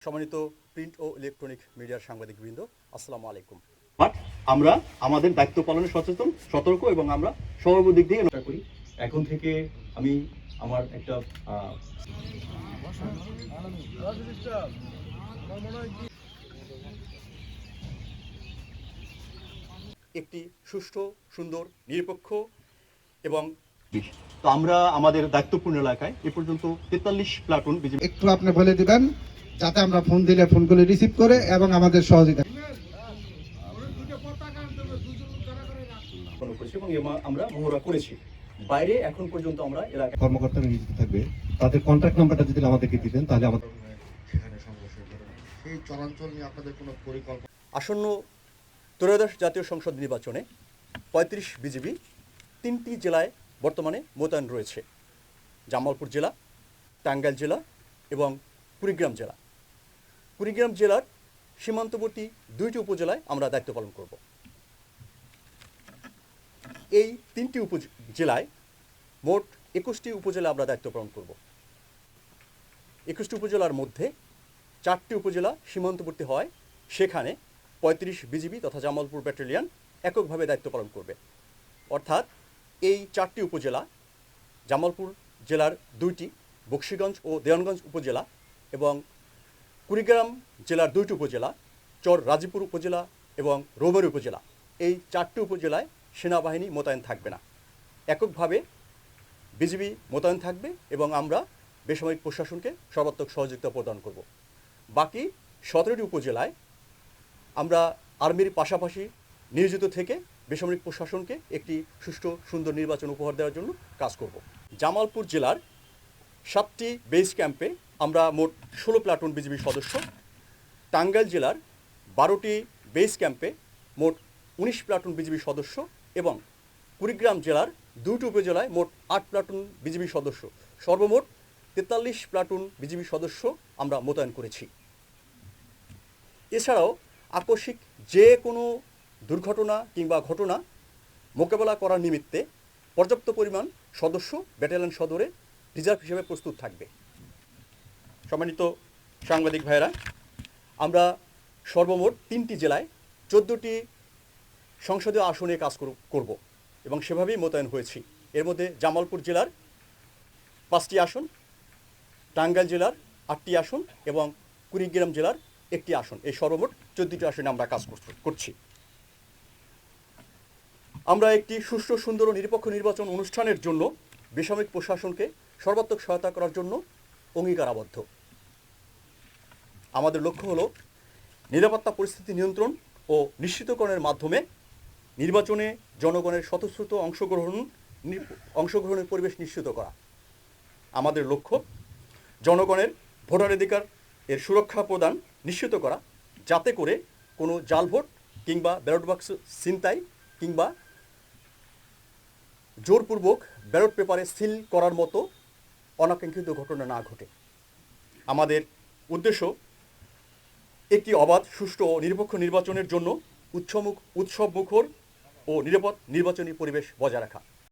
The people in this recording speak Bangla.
সম্মানিত প্রিন্ট ও ইলেকট্রনিক মিডিয়ার সাংবাদিকবৃন্দ, আসসালামু আলাইকুম। বাট আমরা আমাদের দায়িত্ব পালনে সচেতন, সতর্ক এবং আমরা সর্বদিক দিয়ে চেষ্টা করি। এখন থেকে আমি আমার একটা একটি সুষ্ঠু, সুন্দর, নিরপেক্ষ এবং তো আমরা আমাদের দায়িত্বপূর্ণ এলাকায় এ পর্যন্ত 43 প্লাটুন বিজিবি একটু আপনি বলে দিবেন যাতে আমরা ফোন দিলে ফোনগুলো রিসিভ করে এবং আমাদের সহযোগিতা করেছি এবং আমরা মহড়া করেছি। বাইরে এখন পর্যন্ত আমরা এলাকায় কর্মকর্তারা নিযুক্ত থাকবে, তাদের কন্ট্যাক্ট নাম্বারটা যদি আমাদেরকে দিতেন তাহলে আমাদের সেখানে সংঘর্ষের কারণে সেই চলাচল নিয়ে আপনাদের কোনো পরিকল্পনা? আসন্ন ত্রয়োদশ জাতীয় সংসদ নির্বাচনে ৩৫ বিজিবি 3টি জেলায় বর্তমানে মোতায়েন রয়েছে: জামালপুর জেলা, টাঙ্গাইল জেলা এবং কুড়িগ্রাম জেলা। কুড়িগ্রাম জেলার সীমান্তবর্তী 2টি উপজেলায় আমরা দায়িত্ব পালন করব। এই 3টি উপজেলায় মোট 21টি উপজেলা আমরা দায়িত্ব পালন করব। 21টি উপজেলার মধ্যে 4টি উপজেলা সীমান্তবর্তী হয়, সেখানে 35 বিজিবি তথা জামালপুর ব্যাটালিয়ন এককভাবে দায়িত্ব পালন করবে। অর্থাৎ এই 4টি উপজেলা, জামালপুর জেলার 2টি, বকশীগঞ্জ ও দেওয়ানগঞ্জ উপজেলা এবং কুড়িগ্রাম জেলার 2টি উপজেলা, চর রাজীপুর উপজেলা এবং রৌমারী উপজেলা, এই 4টি উপজেলায় সেনাবাহিনী মোতায়েন থাকবে না। এককভাবে বিজিবি মোতায়েন থাকবে এবং আমরা বেসামরিক প্রশাসনকে সর্বাত্মক সহযোগিতা প্রদান করব। বাকি 17টি উপজেলায় আমরা আর্মির পাশাপাশি নিয়োজিত থেকে বেসামরিক প্রশাসনকে একটি সুষ্ঠু, সুন্দর নির্বাচন উপহার দেওয়ার জন্য কাজ করব। জামালপুর জেলার 7টি বেস ক্যাম্পে আমরা মোট 16 প্লাটুন বিজিবি সদস্য, টাঙ্গাইল জেলার 12টি বেস ক্যাম্পে মোট 19 প্লাটুন বিজিবি সদস্য এবং কুড়িগ্রাম জেলার 2টি উপজেলায় মোট 8 প্লাটুন বিজিবি সদস্য, সর্বমোট 43 প্লাটুন বিজিবি সদস্য আমরা মোতায়েন করেছি। এছাড়াও আকস্মিক যে কোনো দুর্ঘটনা কিংবা ঘটনা মোকাবেলা করার নিমিত্তে পর্যাপ্ত পরিমাণ সদস্য ব্যাটালিয়ন সদরে রিজার্ভ হিসেবে প্রস্তুত থাকবে। সম্মানিত সাংবাদিক ভাইয়েরা, আমরা সর্বমোট 3টি জেলায় 14টি সংসদীয় আসনে কাজ করব এবং সেভাবেই মোতায়েন হয়েছি। এর মধ্যে জামালপুর জেলার 5টি আসন, টাঙ্গাইল জেলার 8টি আসন এবং কুড়িগ্রাম জেলার 1টি আসন, এই সর্বমোট 14টি আসনে আমরা কাজ করছি। আমরা একটি সুষ্ঠু, সুন্দর ও নিরপেক্ষ নির্বাচন অনুষ্ঠানের জন্য বেসামরিক প্রশাসনকে সর্বাত্মক সহায়তা করার জন্য অঙ্গীকারাবদ্ধ। আমাদের লক্ষ্য হলো নিরাপত্তা পরিস্থিতি নিয়ন্ত্রণ ও নিশ্চিতকরণের মাধ্যমে নির্বাচনে জনগণের স্বতঃস্ফূর্ত অংশগ্রহণের পরিবেশ নিশ্চিত করা। আমাদের লক্ষ্য জনগণের ভোটাধিকার এর সুরক্ষা প্রদান নিশ্চিত করা, যাতে করে কোনো জাল ভোট কিংবা ব্যালট বাক্স ছিনতাই কিংবা জোরপূর্বক ব্যালট পেপারে সিল করার মতো অনাকাঙ্ক্ষিত ঘটনা না ঘটে। আমাদের উদ্দেশ্য একটি অবাধ, সুষ্ঠু ও নিরপেক্ষ নির্বাচনের জন্য উৎসবমুখর ও নিরাপদ নির্বাচনী পরিবেশ বজায় রাখা।